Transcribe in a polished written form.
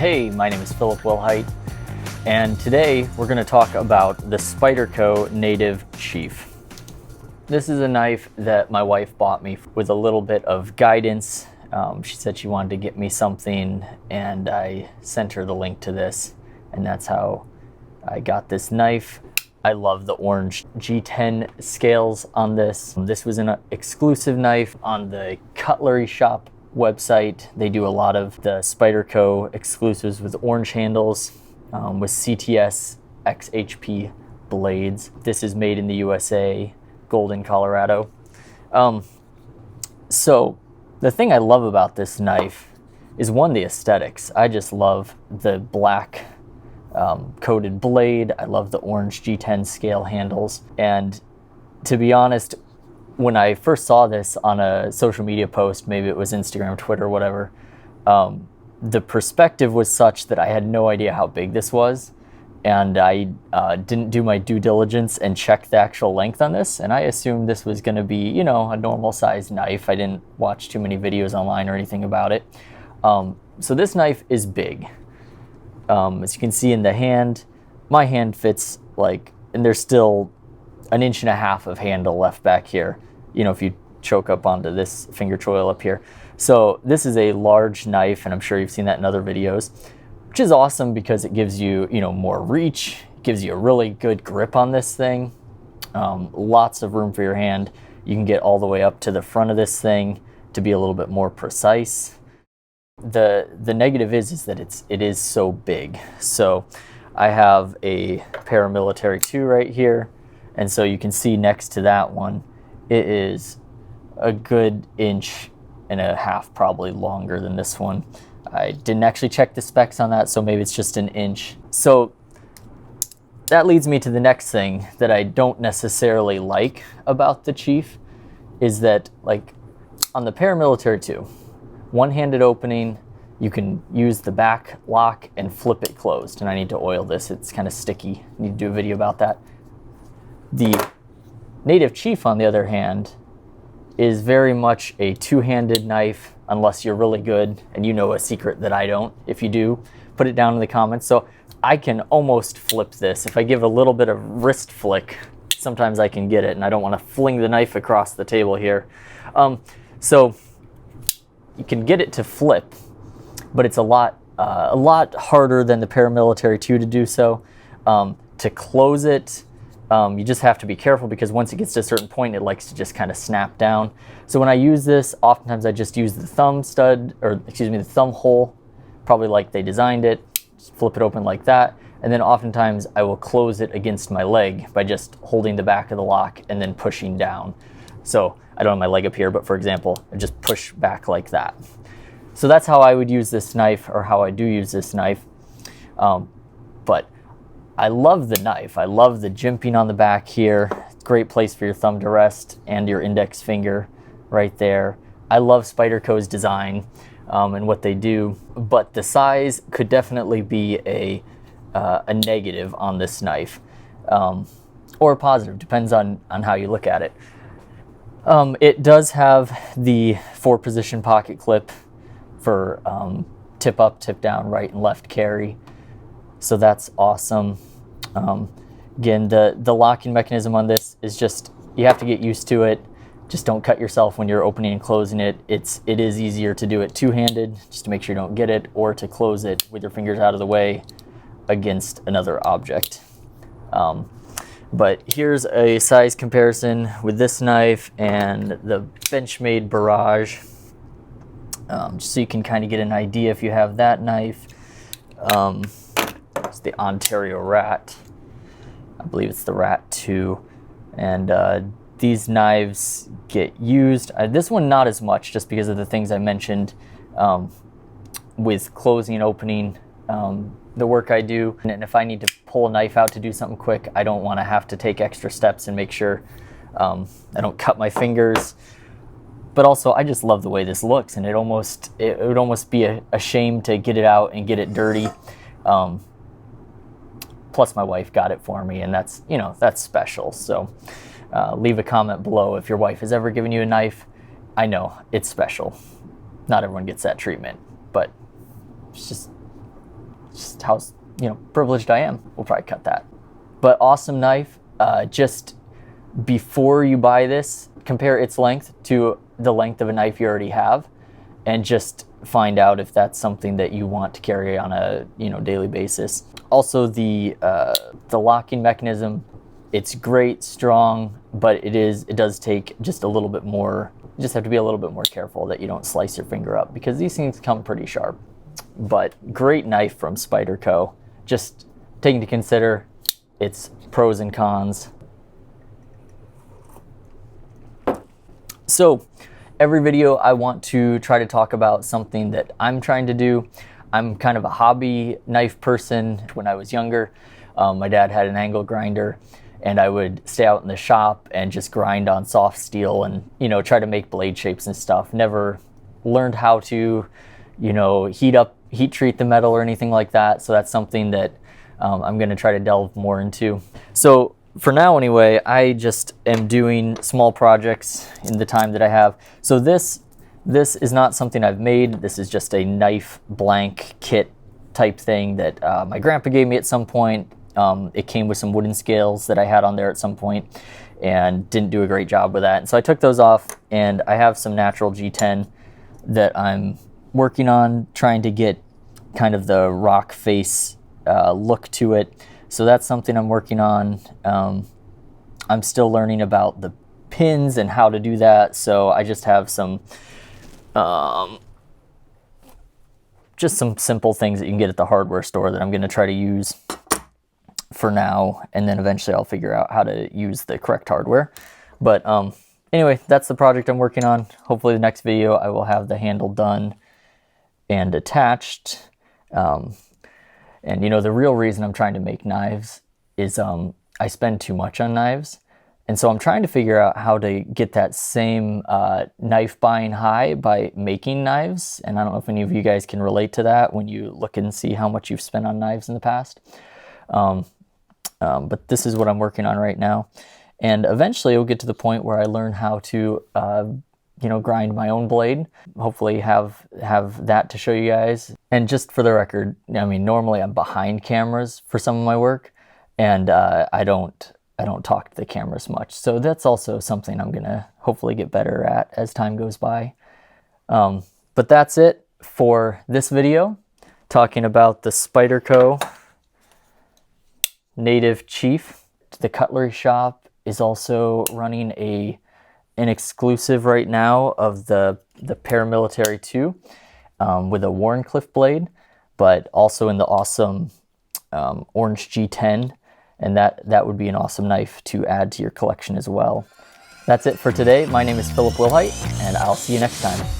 Hey, my name is Philip Wilhite, and today we're going to talk about the Spyderco Native Chief. This is a knife that my wife bought me with a little bit of guidance. She said she wanted to get me something, and I sent her the link to this, and that's how I got this knife. I love the orange G10 scales on this. This was an exclusive knife on the Cutlery Shop website. They do a lot of the Spyderco exclusives with orange handles, with CTS XHP blades. This is made in the USA, Golden, Colorado. So the thing I love about this knife is, one, the aesthetics. I just love the black coated blade. I love the orange G10 scale handles. And to be honest, when I first saw this on a social media post, maybe it was Instagram, Twitter, whatever, the perspective was such that I had no idea how big this was. And I didn't do my due diligence and check the actual length on this. And I assumed this was going to be, you know, a normal sized knife. I didn't watch too many videos online or anything about it. So this knife is big. As you can see in the hand, my hand fits like, and there's still 1.5 inches of handle left back here, you know, if you choke up onto this finger choil up here. So this is a large knife, and I'm sure you've seen that in other videos, which is awesome because it gives you, you know, more reach, gives you a really good grip on this thing. Lots of room for your hand. You can get all the way up to the front of this thing to be a little bit more precise. The negative is that it is so big. So I have a paramilitary 2 right here, and so you can see next to that one, it is a good 1.5 inches probably longer than this one. I didn't actually check the specs on that, so maybe it's just 1 inch. So that leads me to the next thing that I don't necessarily like about the Chief, is that, like, on the paramilitary 2, one-handed opening, you can use the back lock and flip it closed. And I need to oil this, it's kind of sticky. I need to do a video about that. The Native Chief, on the other hand, is very much a two-handed knife, unless you're really good, and you know a secret that I don't. If you do, put it down in the comments. So I can almost flip this. If I give a little bit of wrist flick, sometimes I can get it, and I don't want to fling the knife across the table here. So you can get it to flip, but it's a lot harder than the paramilitary 2 to do so. To close it, you just have to be careful, because once it gets to a certain point, it likes to just kind of snap down. So when I use this, oftentimes I just use the thumb stud, or excuse me, the thumb hole, probably like they designed it. Just flip it open like that. And then oftentimes I will close it against my leg by just holding the back of the lock and then pushing down. So I don't have my leg up here, but for example, I just push back like that. So that's how I would use this knife, or how I do use this knife. But I love the knife. I love the jimping on the back here. Great place for your thumb to rest, and your index finger right there. I love Spyderco's design and what they do, but the size could definitely be a negative on this knife, or a positive, depends on how you look at it. It does have the 4-position pocket clip for tip up, tip down, right and left carry. So that's awesome. Again, the locking mechanism on this is just, you have to get used to it. Just don't cut yourself when you're opening and closing it. It is easier to do it two-handed, just to make sure you don't get it, or to close it with your fingers out of the way against another object. But here's a size comparison with this knife and the Benchmade Barrage, just so you can kind of get an idea if you have that knife. It's the Ontario Rat. I believe it's the Rat 2. And these knives get used. This one not as much, just because of the things I mentioned with closing and opening, the work I do. And if I need to pull a knife out to do something quick, I don't want to have to take extra steps and make sure I don't cut my fingers. But also, I just love the way this looks, and it would almost be a shame to get it out and get it dirty. Plus my wife got it for me, and that's, you know, that's special. So leave a comment below if your wife has ever given you a knife. I know it's special. Not everyone gets that treatment, but it's just just how, privileged I am. We'll probably cut that. But awesome knife. Just before you buy this, compare its length to the length of a knife you already have, and just find out if that's something that you want to carry on a daily basis. Also, the locking mechanism, it's great, strong, but it does take just a little bit more. You just have to be a little bit more careful that you don't slice your finger up, because these things come pretty sharp. But great knife from Spyderco. Just taking to consider its pros and cons. So every video I want to try to talk about something that I'm trying to do. I'm kind of a hobby knife person. When I was younger, my dad had an angle grinder, and I would stay out in the shop and just grind on soft steel and, try to make blade shapes and stuff. Never learned how to, heat treat the metal or anything like that. So that's something that I'm going to try to delve more into. So for now anyway, I just am doing small projects in the time that I have. So this is not something I've made. This is just a knife blank kit type thing that my grandpa gave me at some point. It came with some wooden scales that I had on there at some point and didn't do a great job with that. And so I took those off, and I have some natural G10 that I'm working on, trying to get kind of the rock face look to it. So that's something I'm working on. I'm still learning about the pins and how to do that. So I just have some simple things that you can get at the hardware store that I'm going to try to use for now, and then eventually I'll figure out how to use the correct hardware. But anyway, that's the project I'm working on. Hopefully the next video I will have the handle done and attached. And the real reason I'm trying to make knives is I spend too much on knives. And so I'm trying to figure out how to get that same knife buying high by making knives. And I don't know if any of you guys can relate to that when you look and see how much you've spent on knives in the past. But this is what I'm working on right now. And eventually it'll get to the point where I learn how to, grind my own blade. Hopefully have that to show you guys. And just for the record, normally I'm behind cameras for some of my work, and I don't talk to the cameras much. So that's also something I'm gonna hopefully get better at as time goes by. But that's it for this video, talking about the Spyderco Native Chief. The cutlery shop is also running an exclusive right now of the Paramilitary 2 with a Wharncliffe blade, but also in the awesome orange G10, and that would be an awesome knife to add to your collection as well. That's it for today. My name is Philip Wilhite, and I'll see you next time.